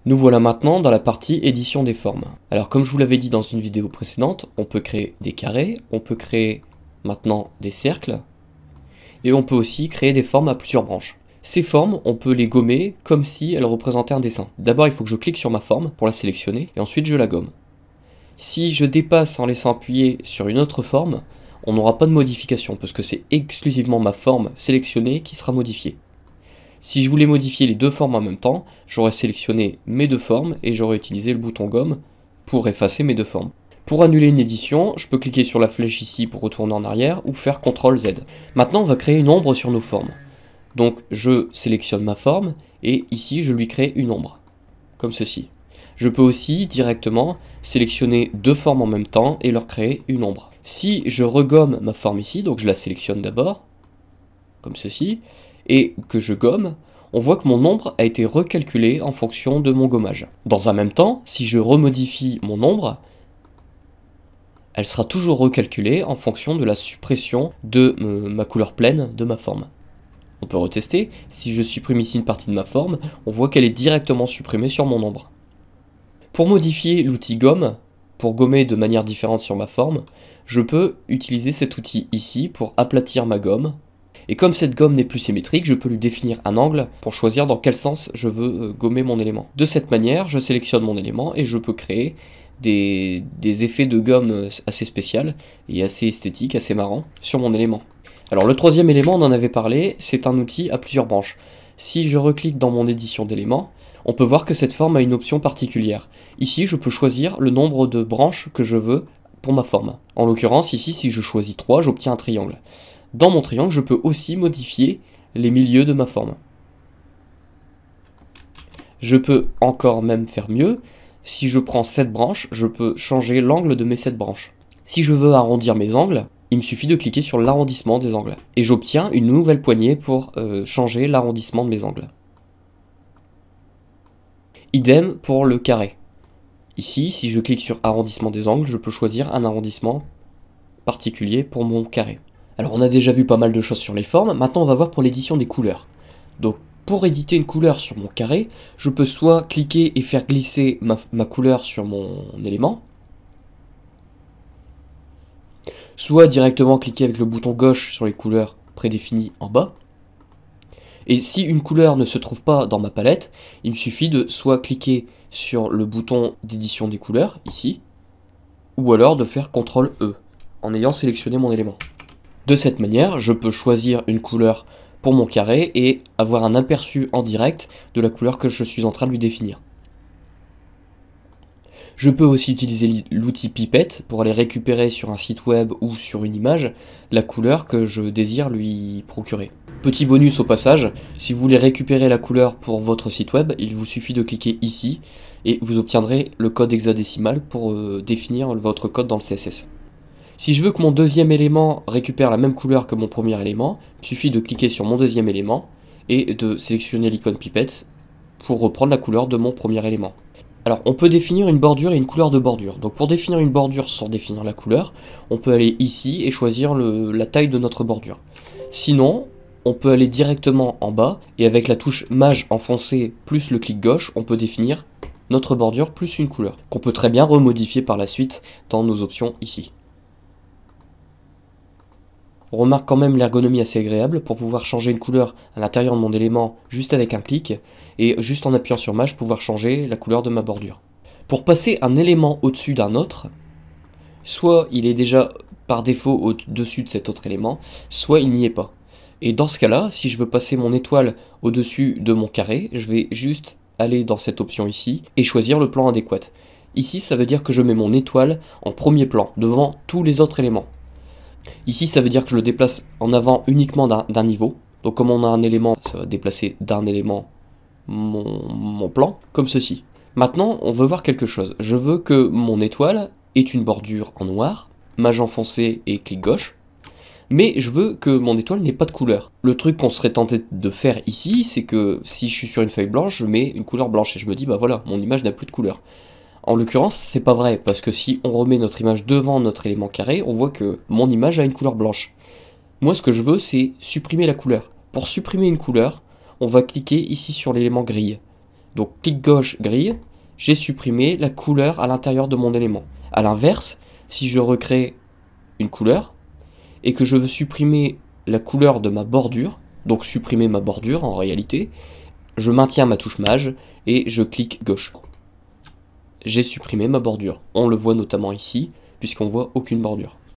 Nous voilà maintenant dans la partie édition des formes. Alors comme je vous l'avais dit dans une vidéo précédente, on peut créer des carrés, on peut créer maintenant des cercles, et on peut aussi créer des formes à plusieurs branches. Ces formes, on peut les gommer comme si elles représentaient un dessin. D'abord il faut que je clique sur ma forme pour la sélectionner, et ensuite je la gomme. Si je dépasse en laissant appuyer sur une autre forme, on n'aura pas de modification, parce que c'est exclusivement ma forme sélectionnée qui sera modifiée. Si je voulais modifier les deux formes en même temps, j'aurais sélectionné mes deux formes et j'aurais utilisé le bouton gomme pour effacer mes deux formes. Pour annuler une édition, je peux cliquer sur la flèche ici pour retourner en arrière ou faire CTRL Z. Maintenant, on va créer une ombre sur nos formes. Donc, je sélectionne ma forme et ici, je lui crée une ombre, comme ceci. Je peux aussi directement sélectionner deux formes en même temps et leur créer une ombre. Si je regomme ma forme ici, donc je la sélectionne d'abord, comme ceci, et que je gomme, on voit que mon ombre a été recalculée en fonction de mon gommage. Dans un même temps, si je remodifie mon ombre, elle sera toujours recalculée en fonction de la suppression de ma couleur pleine de ma forme. On peut retester, si je supprime ici une partie de ma forme, on voit qu'elle est directement supprimée sur mon ombre. Pour modifier l'outil gomme, pour gommer de manière différente sur ma forme, je peux utiliser cet outil ici pour aplatir ma gomme. Et comme cette gomme n'est plus symétrique, je peux lui définir un angle pour choisir dans quel sens je veux gommer mon élément. De cette manière, je sélectionne mon élément et je peux créer des effets de gomme assez spéciaux et assez esthétiques, assez marrants sur mon élément. Alors le troisième élément, on en avait parlé, c'est un outil à plusieurs branches. Si je reclique dans mon édition d'éléments, on peut voir que cette forme a une option particulière. Ici, je peux choisir le nombre de branches que je veux pour ma forme. En l'occurrence, ici, si je choisis 3, j'obtiens un triangle. Dans mon triangle, je peux aussi modifier les milieux de ma forme. Je peux encore même faire mieux. Si je prends 7 branches, je peux changer l'angle de mes 7 branches. Si je veux arrondir mes angles, il me suffit de cliquer sur l'arrondissement des angles. Et j'obtiens une nouvelle poignée pour changer l'arrondissement de mes angles. Idem pour le carré. Ici, si je clique sur arrondissement des angles, je peux choisir un arrondissement particulier pour mon carré. Alors on a déjà vu pas mal de choses sur les formes, maintenant on va voir pour l'édition des couleurs. Donc pour éditer une couleur sur mon carré, je peux soit cliquer et faire glisser ma couleur sur mon élément, soit directement cliquer avec le bouton gauche sur les couleurs prédéfinies en bas. Et si une couleur ne se trouve pas dans ma palette, il me suffit de soit cliquer sur le bouton d'édition des couleurs, ici, ou alors de faire CTRL E, en ayant sélectionné mon élément. De cette manière, je peux choisir une couleur pour mon carré et avoir un aperçu en direct de la couleur que je suis en train de lui définir. Je peux aussi utiliser l'outil pipette pour aller récupérer sur un site web ou sur une image la couleur que je désire lui procurer. Petit bonus au passage, si vous voulez récupérer la couleur pour votre site web, il vous suffit de cliquer ici et vous obtiendrez le code hexadécimal pour définir votre code dans le CSS. Si je veux que mon deuxième élément récupère la même couleur que mon premier élément, il suffit de cliquer sur mon deuxième élément et de sélectionner l'icône pipette pour reprendre la couleur de mon premier élément. Alors on peut définir une bordure et une couleur de bordure. Donc pour définir une bordure sans définir la couleur, on peut aller ici et choisir la taille de notre bordure. Sinon, on peut aller directement en bas et avec la touche maj enfoncée plus le clic gauche, on peut définir notre bordure plus une couleur, qu'on peut très bien remodifier par la suite dans nos options ici. On remarque quand même l'ergonomie assez agréable pour pouvoir changer une couleur à l'intérieur de mon élément juste avec un clic et juste en appuyant sur Maj pouvoir changer la couleur de ma bordure. Pour passer un élément au-dessus d'un autre, soit il est déjà par défaut au-dessus de cet autre élément, soit il n'y est pas. Et dans ce cas-là, si je veux passer mon étoile au-dessus de mon carré, je vais juste aller dans cette option ici et choisir le plan adéquat. Ici, ça veut dire que je mets mon étoile en premier plan, devant tous les autres éléments. Ici, ça veut dire que je le déplace en avant uniquement d'un niveau. Donc comme on a un élément, ça va déplacer d'un élément mon plan, comme ceci. Maintenant, on veut voir quelque chose. Je veux que mon étoile ait une bordure en noir, maj enfoncé et clic gauche. Mais je veux que mon étoile n'ait pas de couleur. Le truc qu'on serait tenté de faire ici, c'est que si je suis sur une feuille blanche, je mets une couleur blanche. Et je me dis, bah voilà, mon image n'a plus de couleur. En l'occurrence, c'est pas vrai, parce que si on remet notre image devant notre élément carré, on voit que mon image a une couleur blanche. Moi, ce que je veux, c'est supprimer la couleur. Pour supprimer une couleur, on va cliquer ici sur l'élément grille. Donc clic gauche, grille, j'ai supprimé la couleur à l'intérieur de mon élément. A l'inverse, si je recrée une couleur et que je veux supprimer la couleur de ma bordure, donc supprimer ma bordure en réalité, je maintiens ma touche Maj et je clique gauche. J'ai supprimé ma bordure. On le voit notamment ici, puisqu'on voit aucune bordure.